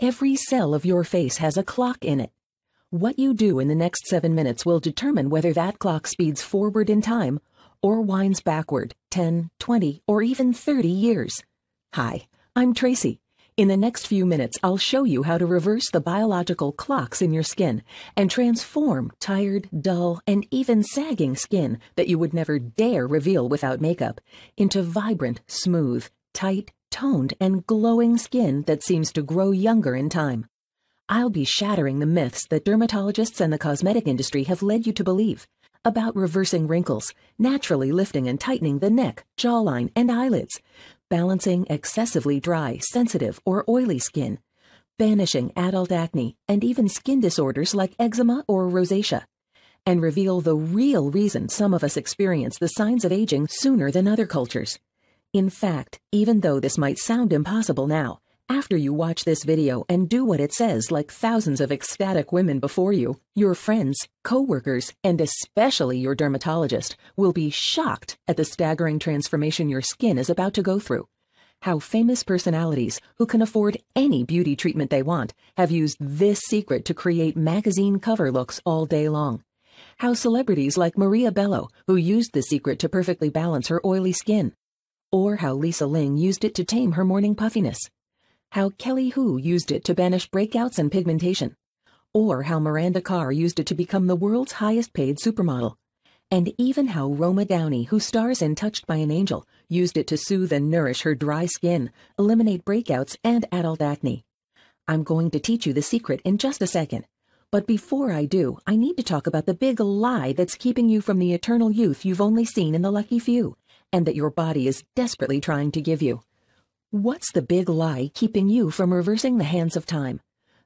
Every cell of your face has a clock in it. What you do in the next 7 minutes will determine whether that clock speeds forward in time or winds backward 10, 20, or even 30 years. Hi, I'm Tracy. In the next few minutes, I'll show you how to reverse the biological clocks in your skin and transform tired, dull, and even sagging skin that you would never dare reveal without makeup into vibrant, smooth, tight, toned, and glowing skin that seems to grow younger in time. I'll be shattering the myths that dermatologists and the cosmetic industry have led you to believe about reversing wrinkles, naturally lifting and tightening the neck, jawline, and eyelids, balancing excessively dry, sensitive, or oily skin, banishing adult acne, and even skin disorders like eczema or rosacea, and reveal the real reason some of us experience the signs of aging sooner than other cultures. In fact, even though this might sound impossible now, after you watch this video and do what it says like thousands of ecstatic women before you, your friends, co-workers, and especially your dermatologist will be shocked at the staggering transformation your skin is about to go through. How famous personalities who can afford any beauty treatment they want have used this secret to create magazine cover looks all day long. How celebrities like Maria Bello, who used the secret to perfectly balance her oily skin. Or how Lisa Ling used it to tame her morning puffiness. How Kelly Hu used it to banish breakouts and pigmentation, or how Miranda Carr used it to become the world's highest-paid supermodel, and even how Roma Downey, who stars in Touched by an Angel, used it to soothe and nourish her dry skin, eliminate breakouts, and adult acne. I'm going to teach you the secret in just a second, but before I do, I need to talk about the big lie that's keeping you from the eternal youth you've only seen in the lucky few, and that your body is desperately trying to give you. What's the big lie keeping you from reversing the hands of time?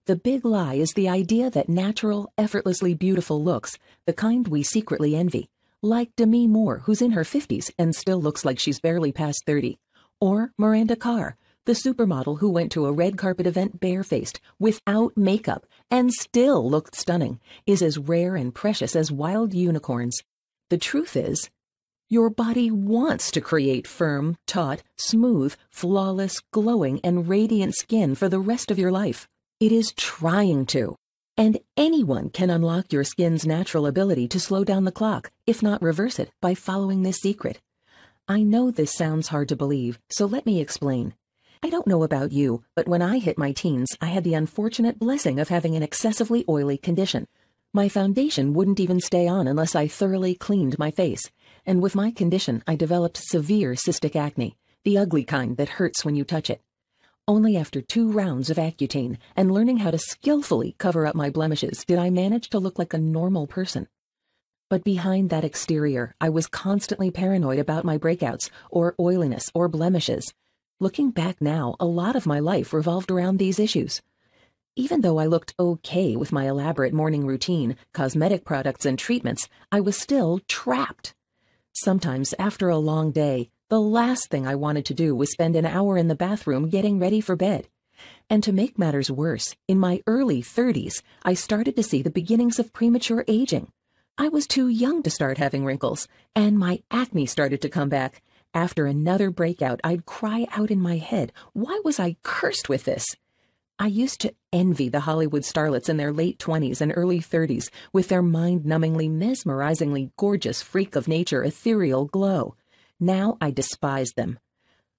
The big lie is the idea that natural, effortlessly beautiful looks, the kind we secretly envy, like Demi Moore, who's in her 50s and still looks like she's barely past 30, or Miranda Carr, the supermodel who went to a red carpet event barefaced, without makeup, and still looked stunning, is as rare and precious as wild unicorns. The truth is, your body wants to create firm, taut, smooth, flawless, glowing, and radiant skin for the rest of your life. It is trying to. And anyone can unlock your skin's natural ability to slow down the clock, if not reverse it, by following this secret. I know this sounds hard to believe, so let me explain. I don't know about you, but when I hit my teens, I had the unfortunate blessing of having an excessively oily condition. My foundation wouldn't even stay on unless I thoroughly cleaned my face. And with my condition, I developed severe cystic acne, the ugly kind that hurts when you touch it. Only after 2 rounds of Accutane and learning how to skillfully cover up my blemishes did I manage to look like a normal person. But behind that exterior, I was constantly paranoid about my breakouts, or oiliness, or blemishes. Looking back now, a lot of my life revolved around these issues. Even though I looked okay with my elaborate morning routine, cosmetic products, and treatments, I was still trapped. Sometimes, after a long day, the last thing I wanted to do was spend an hour in the bathroom getting ready for bed. And to make matters worse, in my early 30s, I started to see the beginnings of premature aging. I was too young to start having wrinkles, and my acne started to come back. After another breakout, I'd cry out in my head, why was I cursed with this? I used to envy the Hollywood starlets in their late 20s and early 30s with their mind-numbingly, mesmerizingly gorgeous freak of nature ethereal glow. Now I despise them.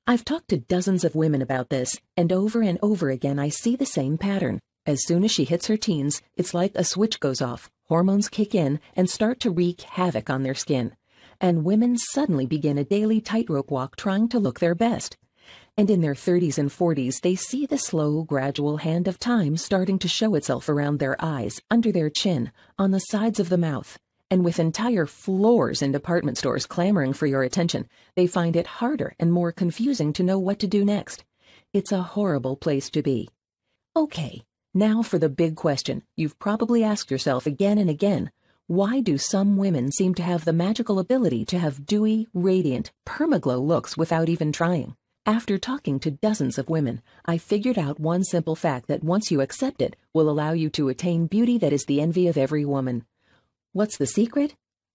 I've talked to dozens of women about this, and over again I see the same pattern. As soon as she hits her teens, it's like a switch goes off, hormones kick in and start to wreak havoc on their skin. And women suddenly begin a daily tightrope walk trying to look their best. And in their 30s and 40s, they see the slow, gradual hand of time starting to show itself around their eyes, under their chin, on the sides of the mouth. And with entire floors in department stores clamoring for your attention, they find it harder and more confusing to know what to do next. It's a horrible place to be. Okay, now for the big question you've probably asked yourself again and again. Why do some women seem to have the magical ability to have dewy, radiant, permaglow looks without even trying? After talking to dozens of women, I figured out one simple fact that once you accept it, will allow you to attain beauty that is the envy of every woman. What's the secret?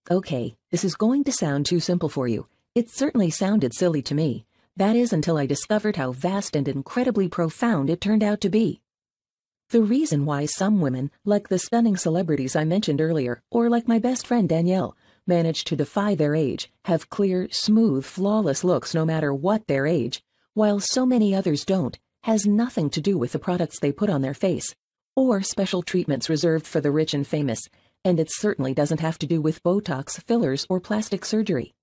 Okay, this is going to sound too simple for you. It certainly sounded silly to me. That is until I discovered how vast and incredibly profound it turned out to be. The reason why some women, like the stunning celebrities I mentioned earlier, or like my best friend Danielle, manage to defy their age, have clear, smooth, flawless looks no matter what their age, while so many others don't, has nothing to do with the products they put on their face, or special treatments reserved for the rich and famous, and it certainly doesn't have to do with Botox, fillers, or plastic surgery.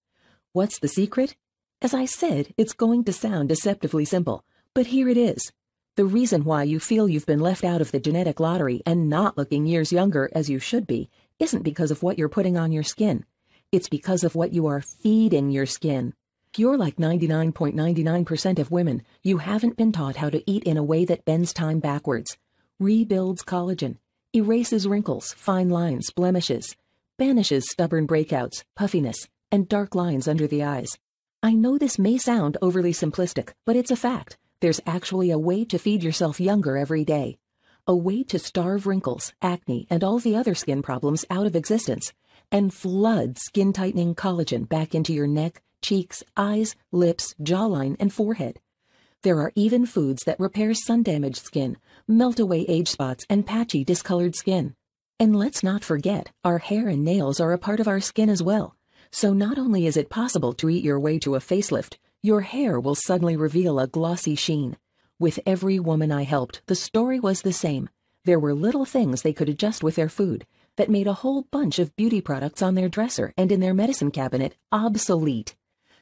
What's the secret? As I said, it's going to sound deceptively simple, but here it is. The reason why you feel you've been left out of the genetic lottery and not looking years younger as you should be isn't because of what you're putting on your skin. It's because of what you are feeding your skin. If you're like 99.99% of women, you haven't been taught how to eat in a way that bends time backwards, rebuilds collagen, erases wrinkles, fine lines, blemishes, banishes stubborn breakouts, puffiness, and dark lines under the eyes. I know this may sound overly simplistic, but it's a fact. There's actually a way to feed yourself younger every day. A way to starve wrinkles, acne, and all the other skin problems out of existence, and flood skin-tightening collagen back into your neck, cheeks, eyes, lips, jawline, and forehead. There are even foods that repair sun-damaged skin, melt away age spots, and patchy, discolored skin. And let's not forget, our hair and nails are a part of our skin as well. So not only is it possible to eat your way to a facelift, your hair will suddenly reveal a glossy sheen. With every woman I helped, the story was the same. There were little things they could adjust with their food that made a whole bunch of beauty products on their dresser and in their medicine cabinet obsolete.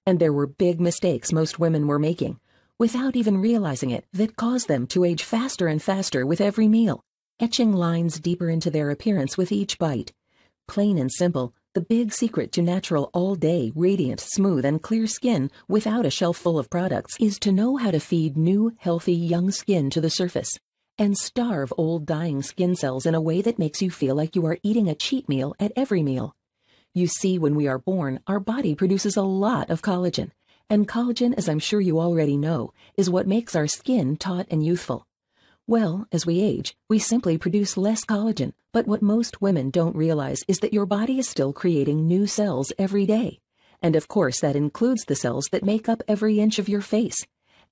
And there were big mistakes most women were making, without even realizing it, that caused them to age faster and faster with every meal, etching lines deeper into their appearance with each bite. Plain and simple, the big secret to natural all-day, radiant, smooth, and clear skin without a shelf full of products is to know how to feed new, healthy, young skin to the surface and starve old, dying skin cells in a way that makes you feel like you are eating a cheat meal at every meal. You see, when we are born, our body produces a lot of collagen, and collagen, as I'm sure you already know, is what makes our skin taut and youthful. Well, as we age, we simply produce less collagen, but what most women don't realize is that your body is still creating new cells every day. And of course, that includes the cells that make up every inch of your face.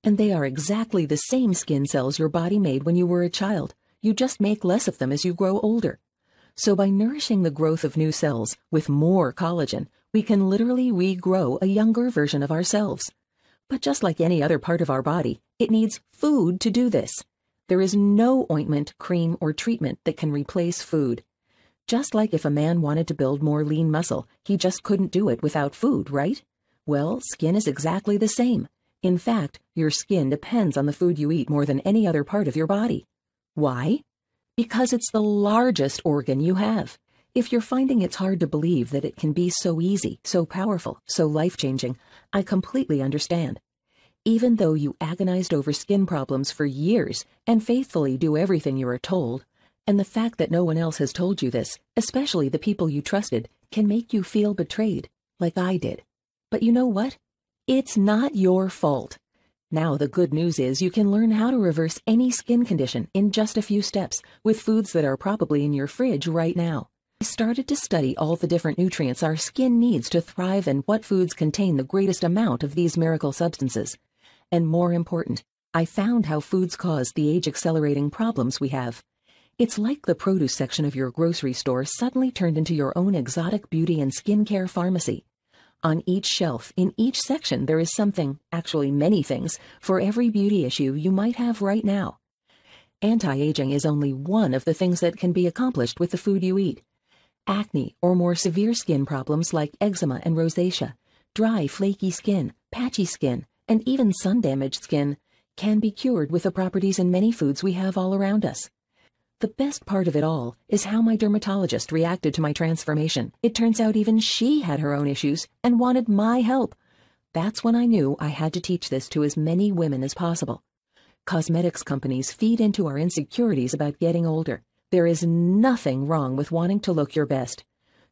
And they are exactly the same skin cells your body made when you were a child. You just make less of them as you grow older. So by nourishing the growth of new cells with more collagen, we can literally regrow a younger version of ourselves. But just like any other part of our body, it needs food to do this. There is no ointment, cream, or treatment that can replace food. Just like if a man wanted to build more lean muscle, he just couldn't do it without food, right? Well, skin is exactly the same. In fact, your skin depends on the food you eat more than any other part of your body. Why? Because it's the largest organ you have. If you're finding it's hard to believe that it can be so easy, so powerful, so life-changing, I completely understand. Even though you agonized over skin problems for years and faithfully do everything you are told, and the fact that no one else has told you this, especially the people you trusted, can make you feel betrayed, like I did. But you know what? It's not your fault. Now the good news is you can learn how to reverse any skin condition in just a few steps with foods that are probably in your fridge right now. I started to study all the different nutrients our skin needs to thrive and what foods contain the greatest amount of these miracle substances. And more important, I found how foods cause the age-accelerating problems we have. It's like the produce section of your grocery store suddenly turned into your own exotic beauty and skincare pharmacy. On each shelf, in each section, there is something, actually many things, for every beauty issue you might have right now. Anti-aging is only one of the things that can be accomplished with the food you eat. Acne or more severe skin problems like eczema and rosacea, dry, flaky skin, patchy skin, and even sun-damaged skin can be cured with the properties in many foods we have all around us. The best part of it all is how my dermatologist reacted to my transformation. It turns out even she had her own issues and wanted my help. That's when I knew I had to teach this to as many women as possible. Cosmetics companies feed into our insecurities about getting older. There is nothing wrong with wanting to look your best,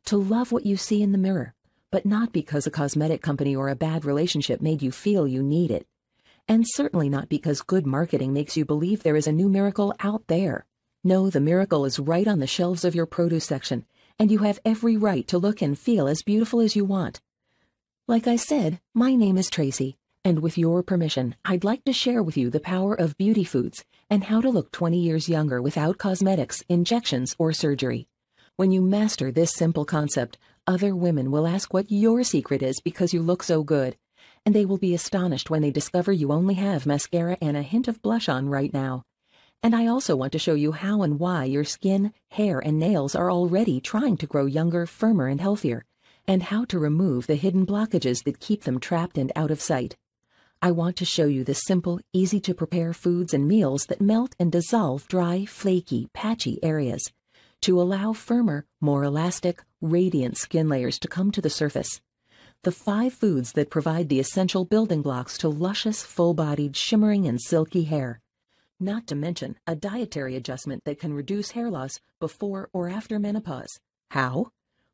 to love what you see in the mirror, but not because a cosmetic company or a bad relationship made you feel you need it. And certainly not because good marketing makes you believe there is a new miracle out there. No, the miracle is right on the shelves of your produce section, and you have every right to look and feel as beautiful as you want. Like I said, my name is Tracy, and with your permission, I'd like to share with you the power of beauty foods and how to look 20 years younger without cosmetics, injections, or surgery. When you master this simple concept, other women will ask what your secret is because you look so good, and they will be astonished when they discover you only have mascara and a hint of blush on right now. And I also want to show you how and why your skin, hair, and nails are already trying to grow younger, firmer, and healthier, and how to remove the hidden blockages that keep them trapped and out of sight. I want to show you the simple, easy-to-prepare foods and meals that melt and dissolve dry, flaky, patchy areas to allow firmer, more elastic, radiant skin layers to come to the surface. The 5 foods that provide the essential building blocks to luscious, full-bodied, shimmering, and silky hair. Not to mention a dietary adjustment that can reduce hair loss before or after menopause. How?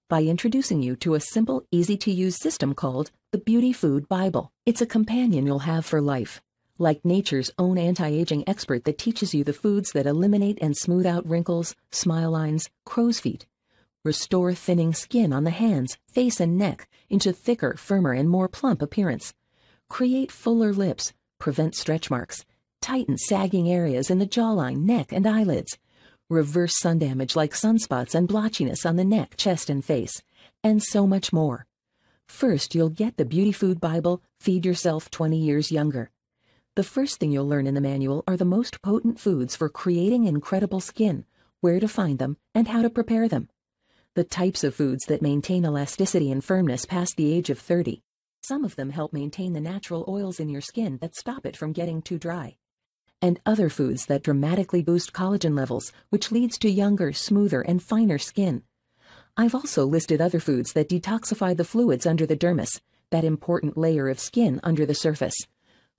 By introducing you to a simple, easy-to-use system called the Beauty Food Bible. It's a companion you'll have for life, like nature's own anti-aging expert that teaches you the foods that eliminate and smooth out wrinkles, smile lines, crow's feet, restore thinning skin on the hands, face, and neck into thicker, firmer, and more plump appearance, create fuller lips, prevent stretch marks, tighten sagging areas in the jawline, neck, and eyelids, reverse sun damage like sunspots and blotchiness on the neck, chest, and face, and so much more. First, you'll get the Beauty Food Bible, Feed Yourself 20 Years Younger. The first thing you'll learn in the manual are the most potent foods for creating incredible skin, where to find them, and how to prepare them. The types of foods that maintain elasticity and firmness past the age of 30. Some of them help maintain the natural oils in your skin that stop it from getting too dry. And other foods that dramatically boost collagen levels, which leads to younger, smoother, and finer skin. I've also listed other foods that detoxify the fluids under the dermis, that important layer of skin under the surface,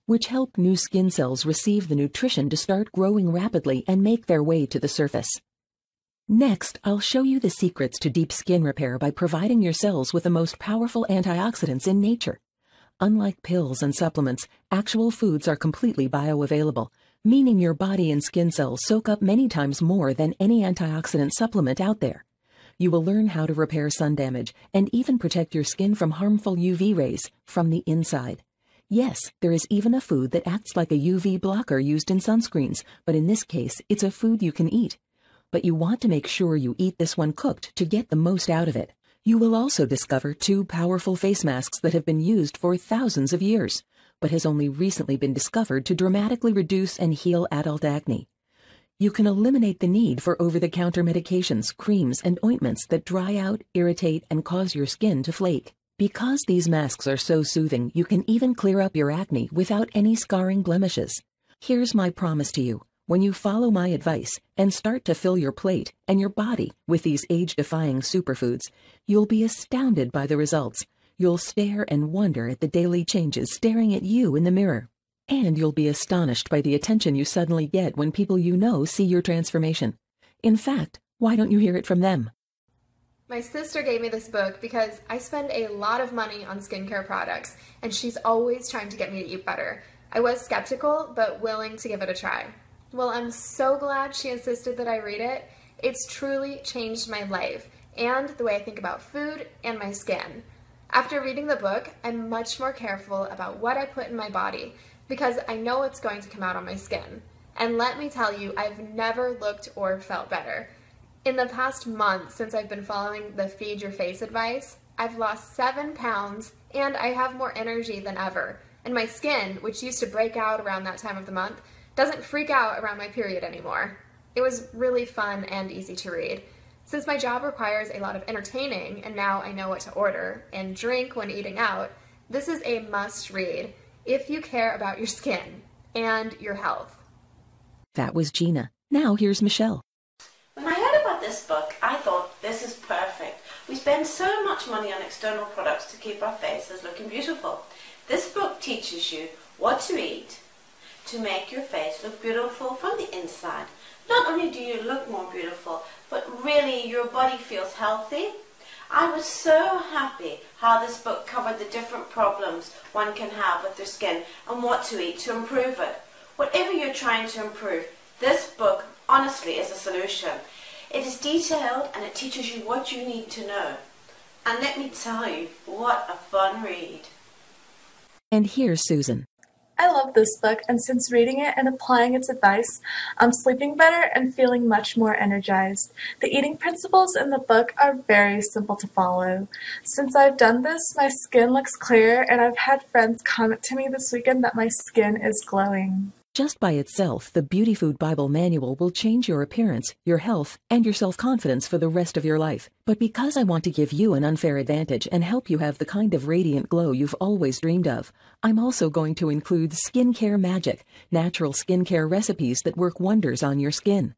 which help new skin cells receive the nutrition to start growing rapidly and make their way to the surface. Next, I'll show you the secrets to deep skin repair by providing your cells with the most powerful antioxidants in nature. Unlike pills and supplements, actual foods are completely bioavailable, meaning your body and skin cells soak up many times more than any antioxidant supplement out there. You will learn how to repair sun damage and even protect your skin from harmful UV rays from the inside. Yes, there is even a food that acts like a UV blocker used in sunscreens, but in this case, it's a food you can eat. But you want to make sure you eat this one cooked to get the most out of it. You will also discover 2 powerful face masks that have been used for thousands of years, but has only recently been discovered to dramatically reduce and heal adult acne. You can eliminate the need for over-the-counter medications, creams, and ointments that dry out, irritate, and cause your skin to flake. Because these masks are so soothing, you can even clear up your acne without any scarring blemishes. Here's my promise to you. When you follow my advice and start to fill your plate and your body with these age-defying superfoods, you'll be astounded by the results. You'll stare and wonder at the daily changes staring at you in the mirror. And you'll be astonished by the attention you suddenly get when people you know see your transformation. In fact, why don't you hear it from them? My sister gave me this book because I spend a lot of money on skincare products, and she's always trying to get me to eat better. I was skeptical, but willing to give it a try. Well, I'm so glad she insisted that I read it. It's truly changed my life and the way I think about food and my skin. After reading the book, I'm much more careful about what I put in my body because I know it's going to come out on my skin. And let me tell you, I've never looked or felt better. In the past month since I've been following the Feed Your Face advice, I've lost 7 pounds and I have more energy than ever. And my skin, which used to break out around that time of the month, doesn't freak out around my period anymore. It was really fun and easy to read. Since my job requires a lot of entertaining, and now I know what to order and drink when eating out, this is a must-read if you care about your skin and your health. That was Gina. Now here's Michelle. When I heard about this book, I thought this is perfect. We spend so much money on external products to keep our faces looking beautiful. This book teaches you what to eat to make your face look beautiful from the inside. Not only do you look more beautiful, but really your body feels healthy. I was so happy how this book covered the different problems one can have with their skin and what to eat to improve it. Whatever you're trying to improve, this book honestly is a solution. It is detailed and it teaches you what you need to know. And let me tell you, what a fun read. And here's Susan. I love this book, and since reading it and applying its advice, I'm sleeping better and feeling much more energized. The eating principles in the book are very simple to follow. Since I've done this, my skin looks clear, and I've had friends comment to me this weekend that my skin is glowing. Just by itself, the Beauty Food Bible Manual will change your appearance, your health, and your self-confidence for the rest of your life. But because I want to give you an unfair advantage and help you have the kind of radiant glow you've always dreamed of, I'm also going to include skincare magic, natural skincare recipes that work wonders on your skin.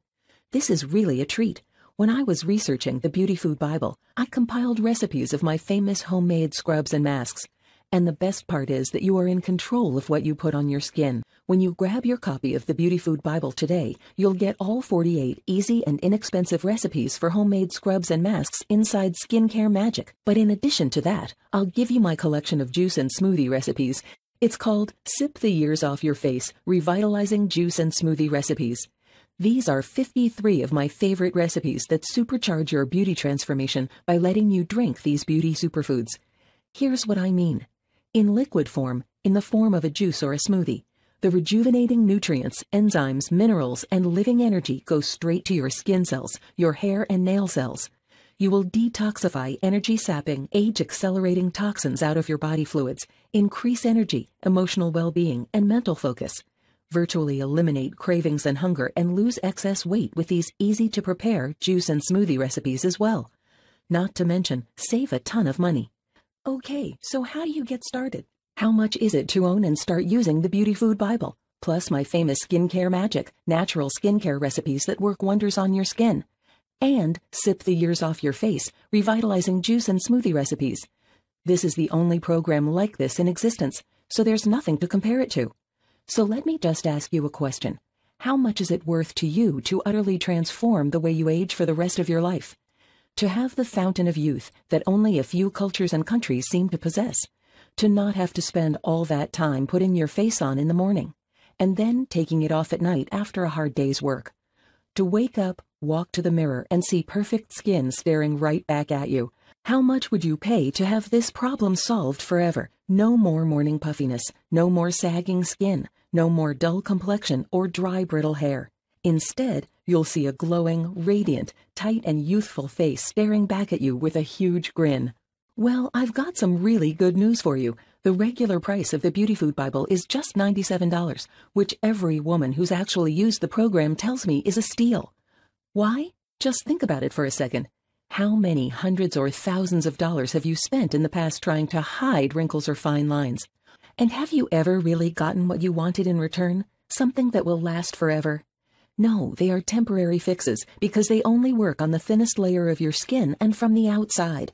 This is really a treat. When I was researching the Beauty Food Bible, I compiled recipes of my famous homemade scrubs and masks. And the best part is that you are in control of what you put on your skin. When you grab your copy of the Beauty Food Bible today, you'll get all 48 easy and inexpensive recipes for homemade scrubs and masks inside Skincare Magic. But in addition to that, I'll give you my collection of juice and smoothie recipes. It's called Sip the Years Off Your Face, Revitalizing Juice and Smoothie Recipes. These are 53 of my favorite recipes that supercharge your beauty transformation by letting you drink these beauty superfoods. Here's what I mean. In liquid form, in the form of a juice or a smoothie, the rejuvenating nutrients, enzymes, minerals, and living energy go straight to your skin cells, your hair and nail cells. You will detoxify energy-sapping, age-accelerating toxins out of your body fluids, increase energy, emotional well-being, and mental focus. Virtually eliminate cravings and hunger and lose excess weight with these easy-to-prepare juice and smoothie recipes as well. Not to mention, save a ton of money. Okay, so how do you get started? How much is it to own and start using the Beauty Food Bible, plus my famous Skincare Magic, natural skincare recipes that work wonders on your skin, and Sip the Years Off Your Face, revitalizing juice and smoothie recipes? This is the only program like this in existence, so there's nothing to compare it to. So let me just ask you a question. How much is it worth to you to utterly transform the way you age for the rest of your life? To have the fountain of youth that only a few cultures and countries seem to possess. To not have to spend all that time putting your face on in the morning, and then taking it off at night after a hard day's work. To wake up, walk to the mirror, and see perfect skin staring right back at you. How much would you pay to have this problem solved forever? No more morning puffiness, no more sagging skin, no more dull complexion or dry brittle hair. Instead, you'll see a glowing, radiant, tight and youthful face staring back at you with a huge grin. Well, I've got some really good news for you. The regular price of the Beauty Food Bible is just $97, which every woman who's actually used the program tells me is a steal. Why? Just think about it for a second. How many hundreds or thousands of dollars have you spent in the past trying to hide wrinkles or fine lines? And have you ever really gotten what you wanted in return? Something that will last forever? No, they are temporary fixes because they only work on the thinnest layer of your skin and from the outside.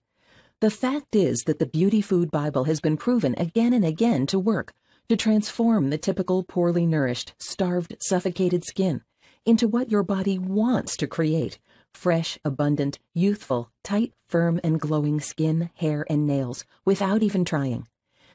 The fact is that the Beauty Food Bible has been proven again and again to work, to transform the typical poorly nourished, starved, suffocated skin into what your body wants to create: fresh, abundant, youthful, tight, firm, and glowing skin, hair, and nails without even trying.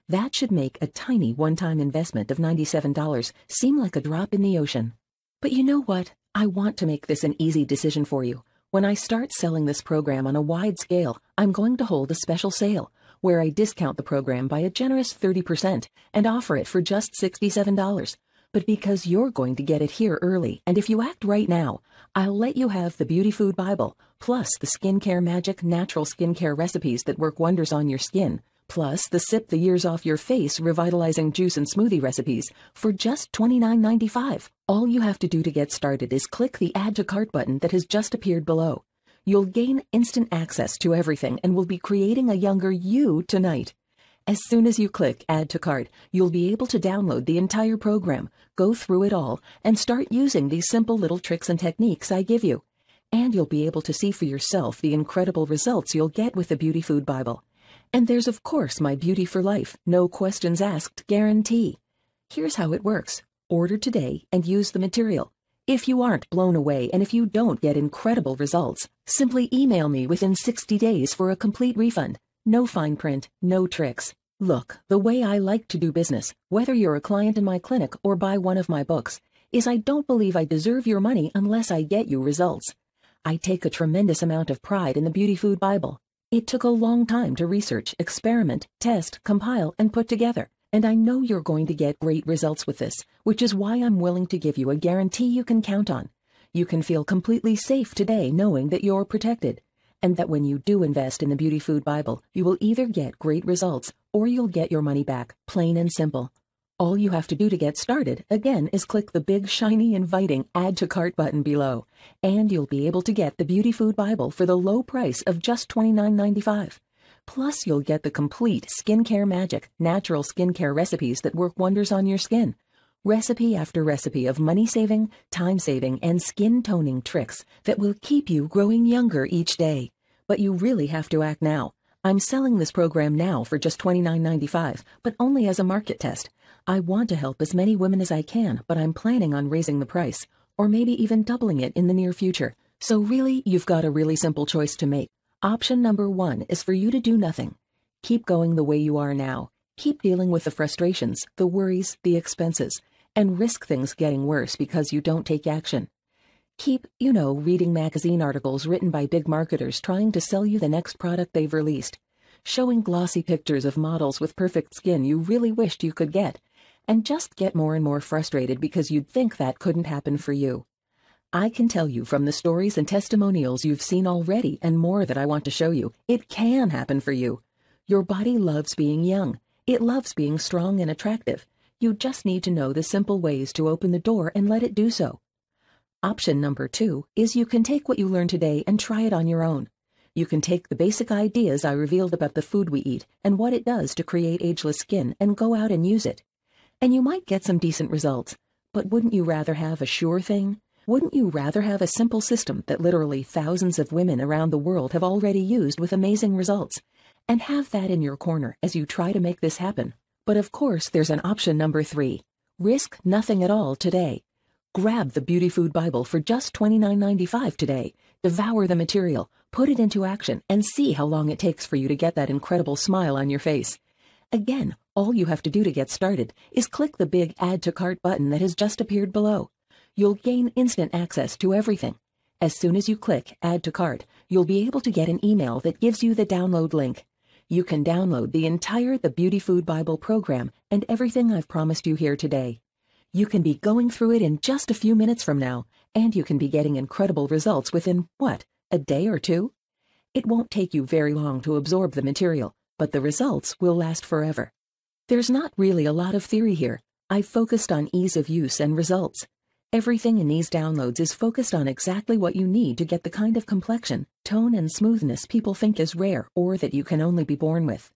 That should make a tiny one-time investment of $97 seem like a drop in the ocean. But you know what? I want to make this an easy decision for you. When I start selling this program on a wide scale, I'm going to hold a special sale where I discount the program by a generous 30% and offer it for just $67. But because you're going to get it here early, and if you act right now, I'll let you have the Beauty Food Bible, plus the Skincare Magic natural skincare recipes that work wonders on your skin, plus the Sip the Years Off Your Face revitalizing juice and smoothie recipes for just $29.95. All you have to do to get started is click the Add to Cart button that has just appeared below. You'll gain instant access to everything and will be creating a younger you tonight. As soon as you click Add to Cart, you'll be able to download the entire program, go through it all, and start using these simple little tricks and techniques I give you. And you'll be able to see for yourself the incredible results you'll get with the Beauty Food Bible. And there's, of course, my Beauty for Life, no questions asked guarantee. Here's how it works. Order today and use the material. If you aren't blown away and if you don't get incredible results, simply email me within 60 days for a complete refund. No fine print, no tricks. Look, the way I like to do business, whether you're a client in my clinic or buy one of my books, is I don't believe I deserve your money unless I get you results. I take a tremendous amount of pride in the Beauty Food Bible. It took a long time to research, experiment, test, compile, and put together. And I know you're going to get great results with this, which is why I'm willing to give you a guarantee you can count on. You can feel completely safe today knowing that you're protected, and that when you do invest in the Beauty Food Bible, you will either get great results or you'll get your money back, plain and simple. All you have to do to get started, again, is click the big, shiny, inviting Add to Cart button below, and you'll be able to get the Beauty Food Bible for the low price of just $29.95. Plus, you'll get the complete skincare magic, natural skincare recipes that work wonders on your skin. Recipe after recipe of money-saving, time-saving, and skin-toning tricks that will keep you growing younger each day. But you really have to act now. I'm selling this program now for just $29.95, but only as a market test. I want to help as many women as I can, but I'm planning on raising the price, or maybe even doubling it in the near future. So really, you've got a really simple choice to make. Option number 1 is for you to do nothing. Keep going the way you are now. Keep dealing with the frustrations, the worries, the expenses, and risk things getting worse because you don't take action. Keep, reading magazine articles written by big marketers trying to sell you the next product they've released, showing glossy pictures of models with perfect skin you really wished you could get, and just get more and more frustrated because you'd think that couldn't happen for you. I can tell you from the stories and testimonials you've seen already and more that I want to show you, it can happen for you. Your body loves being young. It loves being strong and attractive. You just need to know the simple ways to open the door and let it do so. Option number 2 is you can take what you learned today and try it on your own. You can take the basic ideas I revealed about the food we eat and what it does to create ageless skin and go out and use it. And you might get some decent results, but wouldn't you rather have a sure thing? Wouldn't you rather have a simple system that literally thousands of women around the world have already used with amazing results, and have that in your corner as you try to make this happen? But of course, there's an option number 3. Risk nothing at all today. Grab the Beauty Food Bible for just $29.95 today. Devour the material, put it into action, and see how long it takes for you to get that incredible smile on your face. Again, all you have to do to get started is click the big Add to Cart button that has just appeared below. You'll gain instant access to everything. As soon as you click Add to Cart, you'll be able to get an email that gives you the download link. You can download the entire The Beauty Food Bible program and everything I've promised you here today. You can be going through it in just a few minutes from now, and you can be getting incredible results within, a day or two? It won't take you very long to absorb the material, but the results will last forever. There's not really a lot of theory here. I've focused on ease of use and results. Everything in these downloads is focused on exactly what you need to get the kind of complexion, tone, and smoothness people think is rare or that you can only be born with.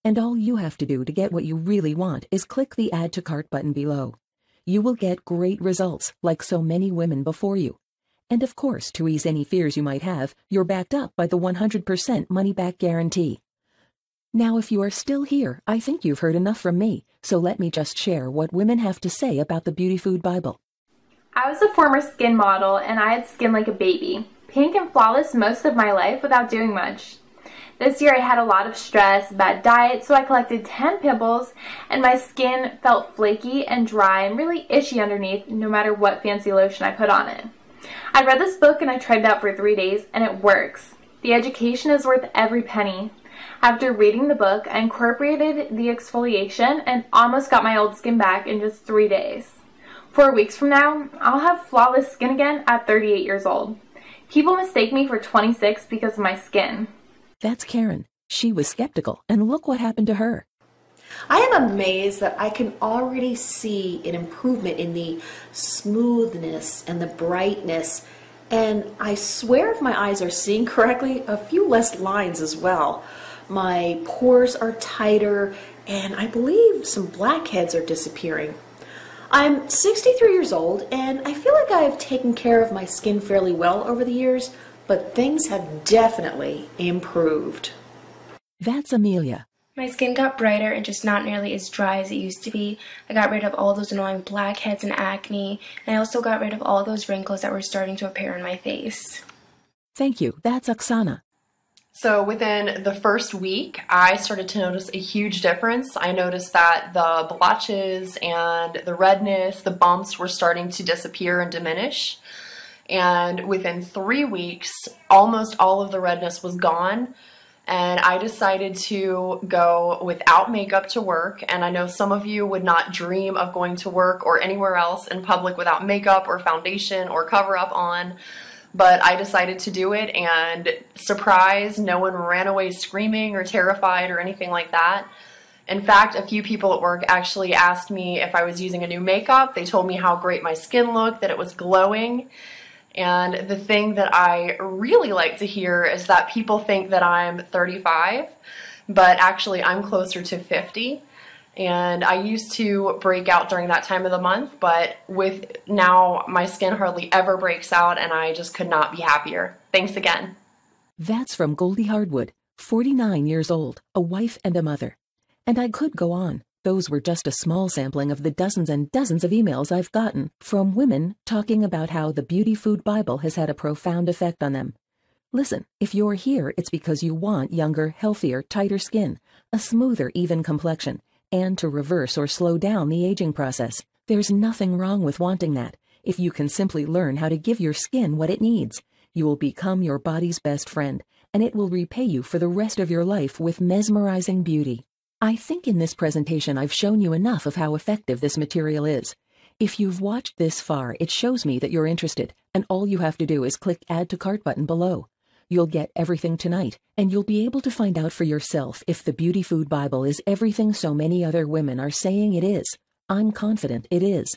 And all you have to do to get what you really want is click the Add to Cart button below. You will get great results, like so many women before you. And of course, to ease any fears you might have, you're backed up by the 100% money-back guarantee. Now, if you are still here, I think you've heard enough from me, so let me just share what women have to say about the Beauty Food Bible. I was a former skin model, and I had skin like a baby, pink and flawless most of my life without doing much. This year I had a lot of stress, bad diet, so I collected 10 pimples, and my skin felt flaky and dry and really itchy underneath no matter what fancy lotion I put on it. I read this book and I tried it out for 3 days, and it works. The education is worth every penny. After reading the book, I incorporated the exfoliation and almost got my old skin back in just 3 days. 4 weeks from now, I'll have flawless skin again at 38 years old. People mistake me for 26 because of my skin. That's Karen. She was skeptical, and look what happened to her. I am amazed that I can already see an improvement in the smoothness and the brightness, and I swear if my eyes are seeing correctly, a few less lines as well. My pores are tighter, and I believe some blackheads are disappearing. I'm 63 years old, and I feel like I've taken care of my skin fairly well over the years, but things have definitely improved. That's Amelia. My skin got brighter and just not nearly as dry as it used to be. I got rid of all those annoying blackheads and acne, and I also got rid of all those wrinkles that were starting to appear on my face. Thank you. That's Oksana. So within the first week, I started to notice a huge difference. I noticed that the blotches and the redness, the bumps were starting to disappear and diminish. And within 3 weeks, almost all of the redness was gone. and I decided to go without makeup to work. And I know some of you would not dream of going to work or anywhere else in public without makeup or foundation or cover up on, but I decided to do it, and surprise, no one ran away screaming or terrified or anything like that. In fact, a few people at work actually asked me if I was using a new makeup. They told me how great my skin looked, that it was glowing. And the thing that I really like to hear is that people think that I'm 35, but actually I'm closer to 50. And I used to break out during that time of the month, but with now my skin hardly ever breaks out, and I just could not be happier. Thanks again. That's from Goldie Hardwood, 49 years old, a wife and a mother. And I could go on. Those were just a small sampling of the dozens and dozens of emails I've gotten from women talking about how the Beauty Food Bible has had a profound effect on them. Listen, if you're here, it's because you want younger, healthier, tighter skin, a smoother, even complexion, and to reverse or slow down the aging process. There's nothing wrong with wanting that. If you can simply learn how to give your skin what it needs, you will become your body's best friend, and it will repay you for the rest of your life with mesmerizing beauty. I think in this presentation I've shown you enough of how effective this material is. If you've watched this far, it shows me that you're interested, and all you have to do is click Add to Cart button below. You'll get everything tonight, and you'll be able to find out for yourself if the Beauty Food Bible is everything so many other women are saying it is. I'm confident it is.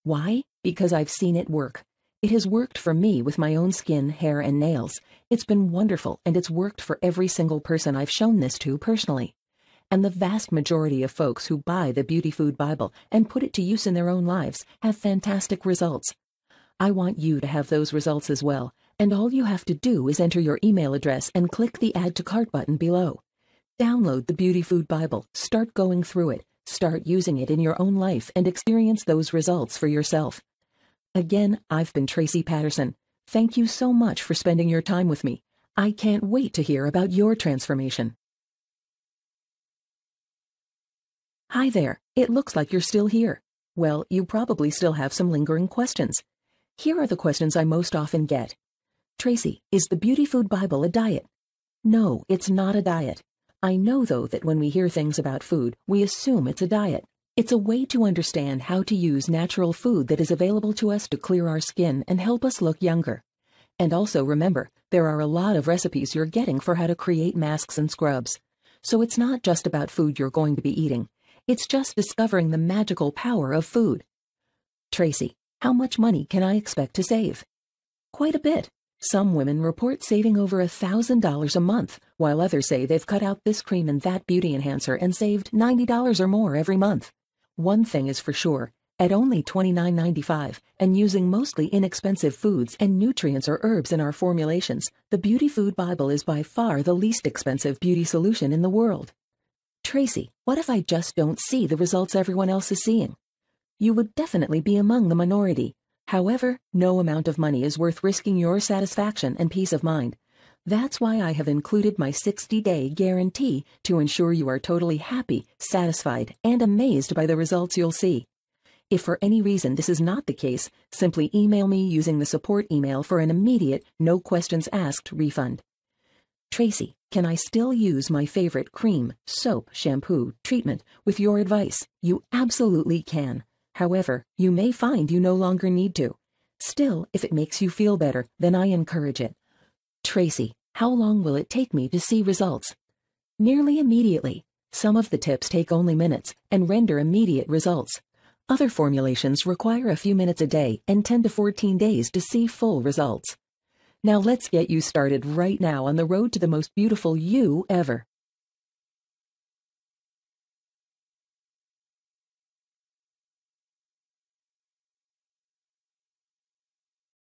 Why? Because I've seen it work. It has worked for me with my own skin, hair, and nails. It's been wonderful, and it's worked for every single person I've shown this to personally. And the vast majority of folks who buy the Beauty Food Bible and put it to use in their own lives have fantastic results. I want you to have those results as well, and all you have to do is enter your email address and click the Add to Cart button below. Download the Beauty Food Bible, start going through it, start using it in your own life, and experience those results for yourself. Again, I've been Tracy Patterson. Thank you so much for spending your time with me. I can't wait to hear about your transformation. Hi there, it looks like you're still here. Well, you probably still have some lingering questions. Here are the questions I most often get. Tracy, is the Beauty Food Bible a diet? No, it's not a diet. I know, though, that when we hear things about food, we assume it's a diet. It's a way to understand how to use natural food that is available to us to clear our skin and help us look younger. And also remember, there are a lot of recipes you're getting for how to create masks and scrubs. So it's not just about food you're going to be eating. It's just discovering the magical power of food. Tracy, how much money can I expect to save? Quite a bit. Some women report saving over $1,000 a month, while others say they've cut out this cream and that beauty enhancer and saved $90 or more every month. One thing is for sure, at only $29.95 and using mostly inexpensive foods and nutrients or herbs in our formulations, the Beauty Food Bible is by far the least expensive beauty solution in the world. Tracy, what if I just don't see the results everyone else is seeing? You would definitely be among the minority. However, no amount of money is worth risking your satisfaction and peace of mind. That's why I have included my 60-day guarantee to ensure you are totally happy, satisfied, and amazed by the results you'll see. If for any reason this is not the case, simply email me using the support email for an immediate, no questions asked refund. Tracy, can I still use my favorite cream, soap, shampoo, treatment with your advice? You absolutely can. However, you may find you no longer need to. Still, if it makes you feel better, then I encourage it. Tracy, how long will it take me to see results? Nearly immediately. Some of the tips take only minutes and render immediate results. Other formulations require a few minutes a day and 10 to 14 days to see full results. Now let's get you started right now on the road to the most beautiful you ever.